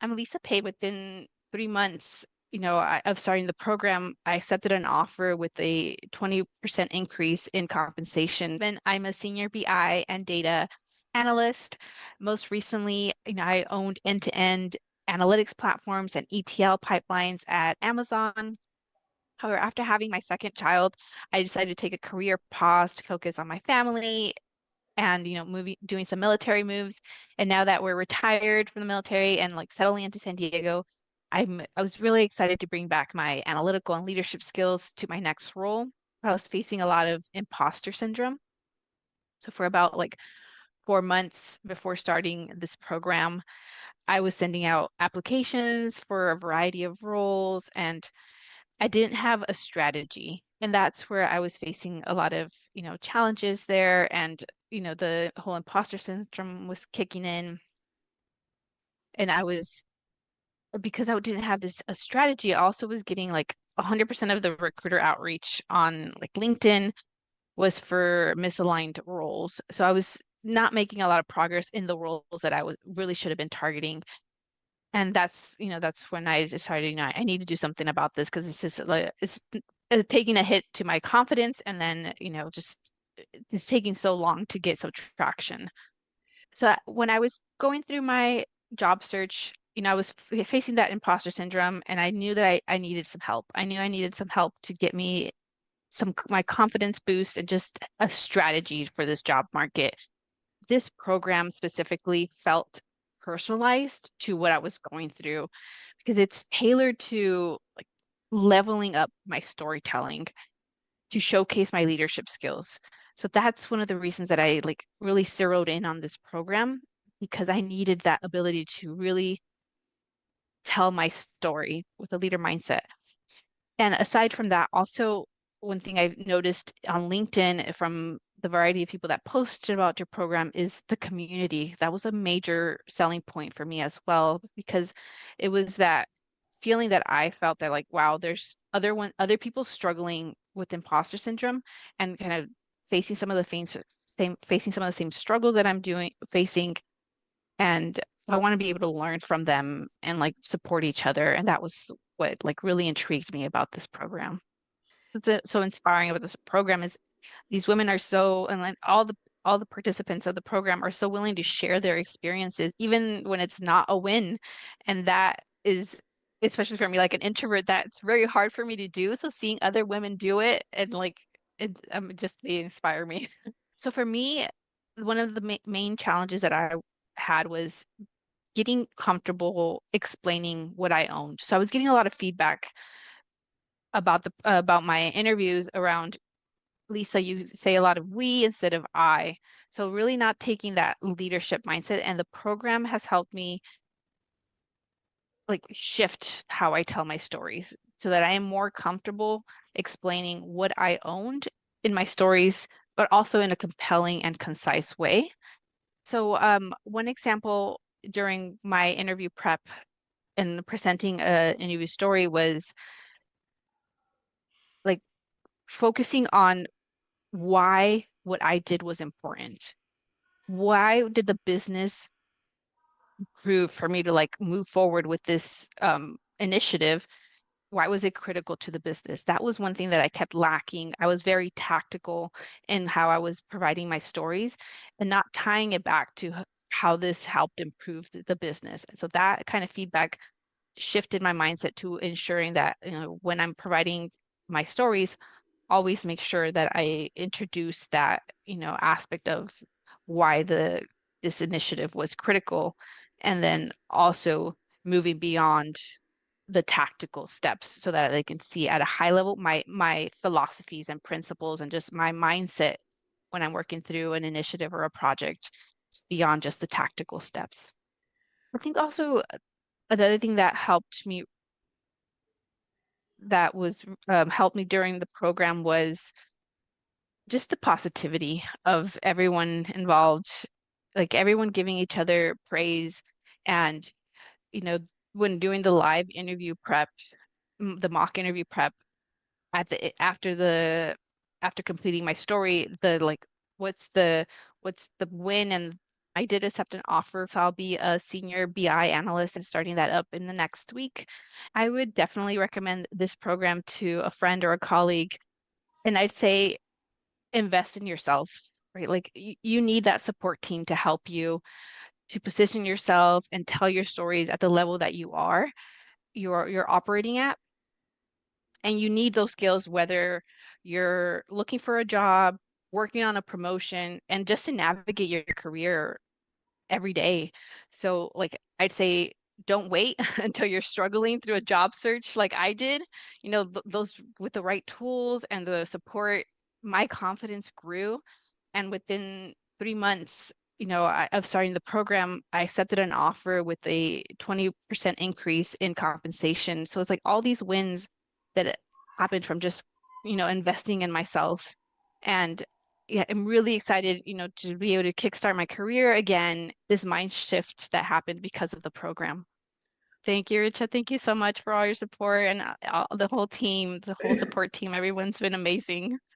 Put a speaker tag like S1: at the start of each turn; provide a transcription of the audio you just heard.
S1: I'm Lisa Pay. Within 3 months, of starting the program, I accepted an offer with a 20% increase in compensation. And I'm a senior BI and data analyst. Most recently, I owned end-to-end analytics platforms and ETL pipelines at Amazon. However, after having my second child, I decided to take a career pause to focus on my family and moving doing some military moves. And now that we're retired from the military and like settling into San Diego, I was really excited to bring back my analytical and leadership skills to my next role. I was facing a lot of imposter syndrome. So for about like 4 months before starting this program, I was sending out applications for a variety of roles, and I didn't have a strategy. And that's where I was facing a lot of, challenges there. And, the whole imposter syndrome was kicking in. And because I didn't have a strategy, I also was getting like 100% of the recruiter outreach on like LinkedIn was for misaligned roles. So I was not making a lot of progress in the roles that I was really should have been targeting. And that's when I decided, I need to do something about this because it's just like it's taking a hit to my confidence, and then, just it's taking so long to get some traction. So when I was going through my job search, I was facing that imposter syndrome, and I knew that I needed some help. I knew I needed some help to get me my confidence boost and just a strategy for this job market. This program specifically felt personalized to what I was going through because it's tailored to like leveling up my storytelling to showcase my leadership skills. So that's one of the reasons that I like really zeroed in on this program, because I needed that ability to really tell my story with a leader mindset. And aside from that, also one thing I've noticed on LinkedIn from the variety of people that posted about your program is the community. That was a major selling point for me as well, because it was that feeling that I felt that like, wow, there's other people struggling with imposter syndrome and kind of facing some of the facing some of the same struggles that I'm doing facing, and I want to be able to learn from them and like support each other. And that was what like really intrigued me about this program. What's so inspiring about this program is these women are so, and like all the participants of the program are so willing to share their experiences, even when it's not a win. And that is, especially for me, like an introvert, that's very hard for me to do. So seeing other women do it and like just they inspire me. So for me, one of the ma main challenges that I had was getting comfortable explaining what I owned. So I was getting a lot of feedback about my interviews around, Lisa, you say a lot of we instead of I. So really not taking that leadership mindset, and the program has helped me like shift how I tell my stories so that I am more comfortable explaining what I owned in my stories, but also in a compelling and concise way. So one example during my interview prep and presenting a interview story was like focusing on why what I did was important. Why did the business prove for me to like move forward with this initiative? Why was it critical to the business? That was one thing that I kept lacking. I was very tactical in how I was providing my stories and not tying it back to how this helped improve the business. And so that kind of feedback shifted my mindset to ensuring that, when I'm providing my stories, always make sure that I introduce that, aspect of why the this initiative was critical, and then also moving beyond the tactical steps so that they can see at a high level my philosophies and principles and just my mindset when I'm working through an initiative or a project beyond just the tactical steps. I think also another thing that was helped me during the program was just the positivity of everyone involved, like everyone giving each other praise. And, you know, when doing the live interview prep, the mock interview prep after completing my story, the like, what's the win and I did accept an offer, so I'll be a senior BI analyst and starting that up in the next week. I would definitely recommend this program to a friend or a colleague. And I'd say invest in yourself, right? Like you need that support team to help you to position yourself and tell your stories at the level that you're operating at. And you need those skills whether you're looking for a job, working on a promotion, and just to navigate your career every day. So, like, I'd say don't wait until you're struggling through a job search like I did. Th those with the right tools and the support, my confidence grew. And within 3 months, of starting the program, I accepted an offer with a 20% increase in compensation. So it's like all these wins that happened from just, investing in myself. And yeah, I'm really excited, to be able to kickstart my career again, this mind shift that happened because of the program. Thank you, Richa. Thank you so much for all your support and the whole team, the whole support team. Everyone's been amazing.